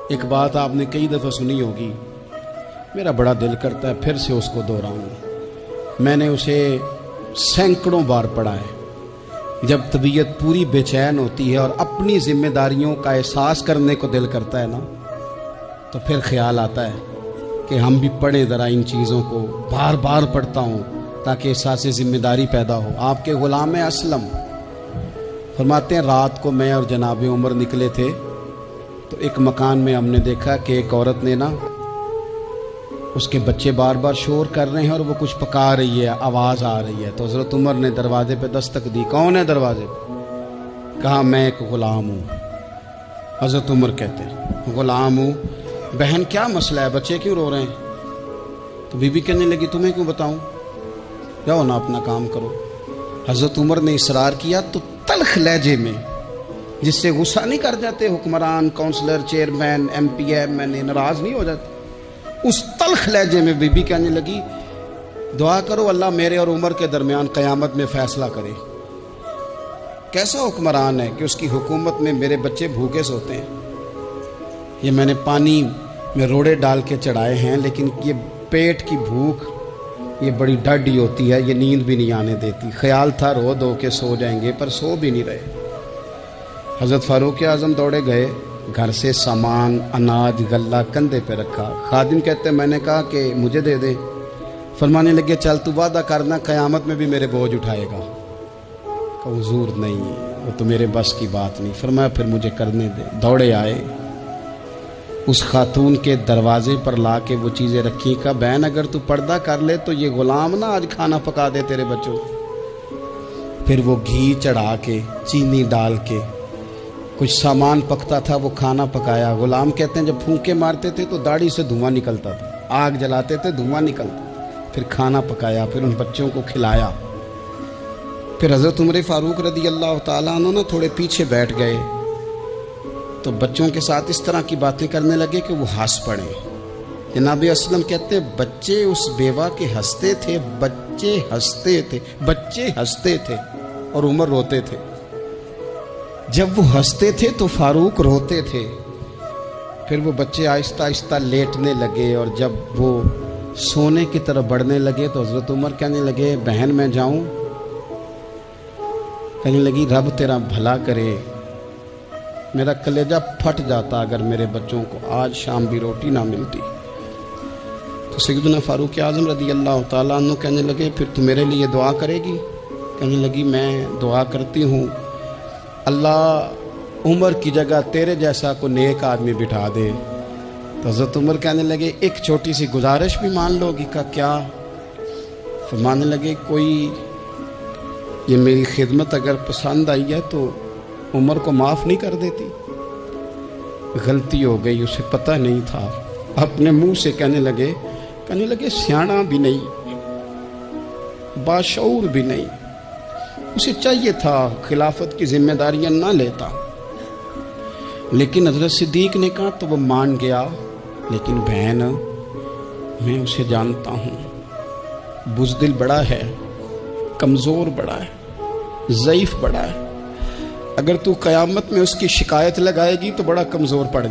ایک بات آپ نے کئی دفعہ سنی ہوگی، میرا بڑا دل کرتا ہے پھر سے اس کو دہراؤں۔ میں نے اسے سینکڑوں بار پڑھا ہے۔ جب طبیعت پوری بے چین ہوتی ہے اور اپنی ذمہ داریوں کا احساس کرنے کو دل کرتا ہے نا، تو پھر خیال آتا ہے کہ ہم بھی پڑھیں ذرا ان چیزوں کو۔ بار بار پڑھتا ہوں تاکہ احساس ذمہ داری پیدا ہو۔ آپ کے غلام اسلم فرماتے ہیں رات کو میں اور جناب عمر نکلے تھے تو ایک مکان میں ہم نے دیکھا کہ ایک عورت نے نا، اس کے بچے بار بار شور کر رہے ہیں اور وہ کچھ پکا رہی ہے، آواز آ رہی ہے۔ تو حضرت عمر نے دروازے پہ دستک دی۔ کون ہے دروازے پہ؟ کہا میں ایک غلام ہوں۔ حضرت عمر کہتے ہیں غلام ہوں؟ بہن کیا مسئلہ ہے، بچے کیوں رو رہے ہیں؟ تو بی بی کہنے لگی تمہیں کیوں بتاؤں، جاؤ نا اپنا کام کرو۔ حضرت عمر نے اصرار کیا تو تلخ لہجے میں، جس سے غصہ نہیں کر جاتے حکمران، councillor, chairman, M P M N A ناراض نہیں ہو جاتے، اس تلخ لہجے میں بی بی کہنے لگی دعا کرو اللہ میرے اور عمر کے درمیان قیامت میں فیصلہ کرے۔ کیسا حکمران ہے کہ اس کی حکومت میں میرے بچے بھوکے سوتے ہیں؟ یہ میں نے پانی میں روڑے ڈال کے چڑھائے ہیں، لیکن یہ پیٹ کی بھوک یہ بڑی ڈاڈی ہوتی ہے، یہ نیند بھی نہیں آنے دیتی۔ خیال تھا رو دو کے سو جائیں گے، پر سو بھی نہیں رہے۔ حضرت فاروق اعظم دوڑے گئے، گھر سے سامان، اناج، غلہ کندھے پہ رکھا۔ خادم کہتے میں نے کہا کہ مجھے دے دے۔ فرمانے لگے چل تو وعدہ کرنا قیامت میں بھی میرے بوجھ اٹھائے گا۔ کہ حضور نہیں، وہ تو میرے بس کی بات نہیں۔ فرمایا پھر مجھے کرنے دے۔ دوڑے آئے، اس خاتون کے دروازے پر لا کے وہ چیزیں رکھی۔ کہا بہن اگر تو پردہ کر لے تو یہ غلام نا آج کھانا پکا دے تیرے بچوں۔ پھر وہ گھی چڑھا کے، چینی ڈال کے، کچھ سامان پکتا تھا وہ کھانا پکایا۔ غلام کہتے ہیں جب پھونکے مارتے تھے تو داڑھی سے دھواں نکلتا تھا، آگ جلاتے تھے دھواں نکلتا تھا۔ پھر کھانا پکایا، پھر ان بچوں کو کھلایا۔ پھر حضرت عمر فاروق رضی اللہ تعالیٰ عنہ نا تھوڑے پیچھے بیٹھ گئے تو بچوں کے ساتھ اس طرح کی باتیں کرنے لگے کہ وہ ہنس پڑے۔ جناب اسلم کہتے بچے اس بیوہ کے ہنستے تھے، بچے ہنستے تھے اور عمر روتے تھے۔ جب وہ ہنستے تھے تو فاروق روتے تھے۔ پھر وہ بچے آہستہ آہستہ لیٹنے لگے، اور جب وہ سونے کی طرف بڑھنے لگے تو حضرت عمر کہنے لگے بہن میں جاؤں؟ کہنے لگی رب تیرا بھلا کرے، میرا کلیجہ پھٹ جاتا اگر میرے بچوں کو آج شام بھی روٹی نہ ملتی۔ تو سیدنا فاروق اعظم رضی اللہ تعالیٰ عنہ کہنے لگے پھر تو میرے لیے دعا کرے گی؟ کہنے لگی میں دعا کرتی ہوں اللہ عمر کی جگہ تیرے جیسا کو نیک آدمی بٹھا دے۔ تو حضرت عمر کہنے لگے ایک چھوٹی سی گزارش بھی مان لو گی؟ کا کیا؟ فرمانے لگے کوئی یہ میری خدمت اگر پسند آئی ہے تو عمر کو معاف نہیں کر دیتی؟ غلطی ہو گئی، اسے پتہ نہیں تھا۔ اپنے منہ سے کہنے لگے سیاںا بھی نہیں، باشعور بھی نہیں، اسے چاہیے تھا خلافت کی ذمہ داریاں نہ لیتا۔ لیکن حضرت صدیق نے کہا تو وہ مان گیا، لیکن بہن میں اسے جانتا ہوں، بزدل بڑا ہے، کمزور بڑا ہے، ضعیف بڑا ہے۔ اگر تو قیامت میں اس کی شکایت لگائے گی تو بڑا کمزور پڑ جائے۔